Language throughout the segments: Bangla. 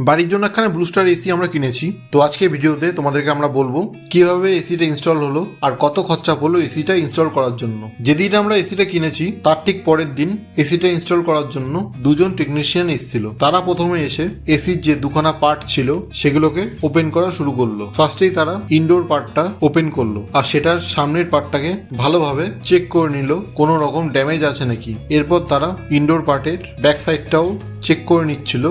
বাড়ির জন্য একখানে ব্লু স্টার এসি আমরা কিনেছি। তো আজকে ভিডিওতে তোমাদেরকে আমরা বলবো কিভাবে এসিটা ইনস্টল হলো আর কত খরচা পড়লো এসিটা ইনস্টল করার জন্য। যেদিন আমরা এসিটা কিনেছি তার ঠিক পরের দিন এসিটা ইনস্টল করার জন্য দুজন টেকনিশিয়ান এসেছিল। তারা প্রথমে এসে এসির যে দুখানা পার্ট ছিল সেগুলোকে ওপেন করা শুরু করলো। ফার্স্টেই তারা ইনডোর পার্টটা ওপেন করলো আর সেটার সামনের পার্টটাকে ভালোভাবে চেক করে নিল কোনো রকম ড্যামেজ আছে নাকি। এরপর তারা ইনডোর পার্টের ব্যাক সাইডটাও চেক করে নিচ্ছিল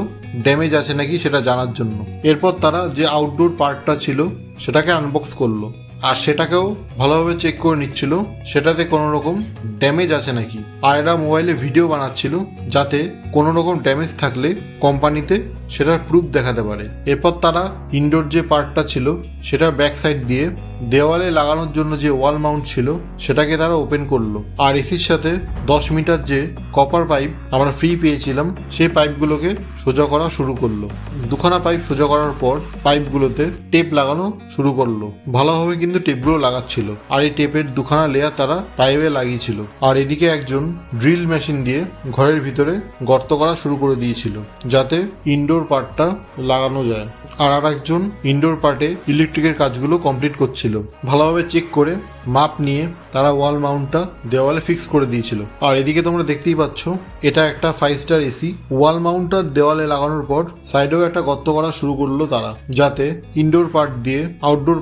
ড্যামেজ আছে নাকি সেটা জানার জন্য। এরপর তারা যে আউটডোর পার্টটা ছিল সেটাকে আনবক্স করলো আর সেটাকেও ভালোভাবে চেক করে নিচ্ছিল সেটাতে কোনো রকম ড্যামেজ আছে নাকি। আর এরা মোবাইলে ভিডিও বানাচ্ছিল যাতে কোনো রকম ড্যামেজ থাকলে কোম্পানিতে সেটার প্রুফ দেখাতে পারে। এরপর তারা ইনডোর যে পার্টটা ছিল সেটা ব্যাক সাইড দিয়ে দেওয়ালে লাগানোর জন্য যে ওয়াল মাউন্ট ছিল সেটাকে তারা ওপেন করলো। আর এসির সাথে 10 মিটার যে কপার পাইপ আমরা ফ্রি পেয়েছিলাম সেই পাইপগুলোকে সোজা করা শুরু করলো। দুখানা পাইপ সোজা করার পর পাইপগুলোতে টেপ লাগানো শুরু করলো। ভালোভাবে কিন্তু টেপগুলো লাগাচ্ছিল আর এই টেপের দুখানা লেয়ার তারা পাইপে লাগিয়েছিল। আর এদিকে একজন ড্রিল মেশিন দিয়ে ঘরের ভিতরে গর্ত করা শুরু করে দিয়েছিল যাতে ইনডোর পার্টটা লাগানো যায়। আর একজন ইনডোর পার্টে ইলেকট্রিকের কাজগুলো কমপ্লিট করছিল। ভালোভাবে চেক করে মাপ নিয়ে তারা ওয়াল মাউন্টটা দেওয়ালে ফিক্স করে দিয়েছিল। আর এদিকে তোমরা দেখতেই পাচ্ছ এটা একটা 5 স্টার এসি। ওয়াল মাউন্টটা দেওয়ালে লাগানোর পর সাইডেও একটা গর্ত করা শুরু করলো তারা যাতে ইনডোর পার্ট দিয়ে আউটডোর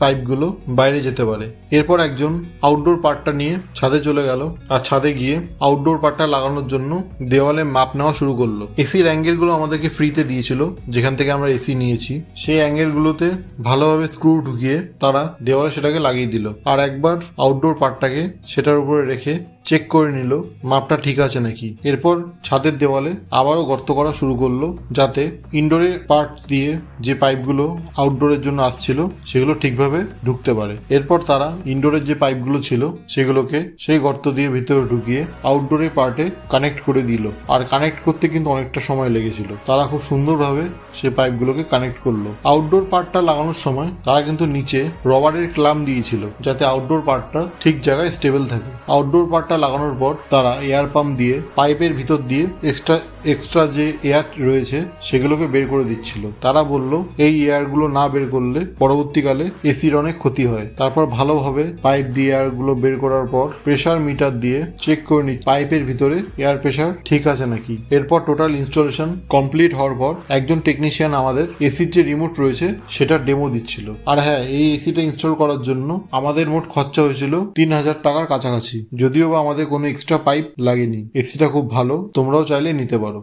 পাইপগুলো বাইরে যেতে পারে। এরপর একজন আউটডোর পার্টটা নিয়ে ছাদে চলে গেল আর ছাদে গিয়ে আউটডোর পার্টটা লাগানোর জন্য দেওয়ালে মাপ নেওয়া শুরু করলো। এসির অ্যাঙ্গেলগুলো আমাদেরকে ফ্রিতে দিয়েছিল যেখান থেকে আমরা এসি নিয়েছি। সেই অ্যাঙ্গেলগুলোতে ভালোভাবে স্ক্রু ঢুকিয়ে তারা দেওয়ালে সেটাকে লাগিয়ে দিল আর একবার আউটডোর পার্টটাকে সেটার উপরে রেখে চেক করে নিল মাপটা ঠিক আছে নাকি। এরপর ছাদের দেওয়ালে আবারও গর্ত করা শুরু করলো যাতে ইনডোরের পার্ট দিয়ে যে পাইপগুলো আউটডোরের জন্য আসছিল সেগুলো ঠিকভাবে ঢুকতে পারে। এরপর তারা ইনডোরের যে পাইপগুলো ছিল সেগুলোকে সেই গর্ত দিয়ে ভিতরে ঢুকিয়ে আউটডোরের পার্টে কানেক্ট করে দিল। আর কানেক্ট করতে কিন্তু অনেকটা সময় লেগেছিল। তারা খুব সুন্দরভাবে সেই পাইপগুলোকে কানেক্ট করলো। আউটডোর পার্টটা লাগানোর সময় তারা কিন্তু নিচে রবারের ক্লাম দিয়েছিল যাতে আউটডোর পার্টটা ঠিক জায়গায় স্টেবল থাকে। আউটডোর পার্টটা লাগানোর পর তারা এয়ার পাম্প দিয়ে পাইপের ভিতর দিয়ে এক্সট্রা যে এয়ার রয়েছে সেগুলোকে বের করে দিচ্ছিল। তারা বলল এই এয়ারগুলো না বের করলে পরবর্তীকালে এসির অনেক ক্ষতি হয়। তারপর ভালোভাবে পাইপ দিয়ে এয়ারগুলো বের করার পর প্রেসার মিটার দিয়ে চেক করে নি পাইপের ভিতরে এয়ার প্রেসার ঠিক আছে নাকি। এরপর টোটাল ইনস্টলেশন কমপ্লিট হওয়ার পর একজন টেকনিশিয়ান আমাদের এসির যে রিমোট রয়েছে সেটা ডেমো দিচ্ছিল। আর হ্যাঁ, এই এসিটা ইনস্টল করার জন্য আমাদের মোট খরচা হয়েছিল 3000 টাকার কাছাকাছি, যদিও বা আমাদের কোনো এক্সট্রা পাইপ লাগেনি। এসিটা খুব ভালো, তোমরাও চাইলে নিতে পারো।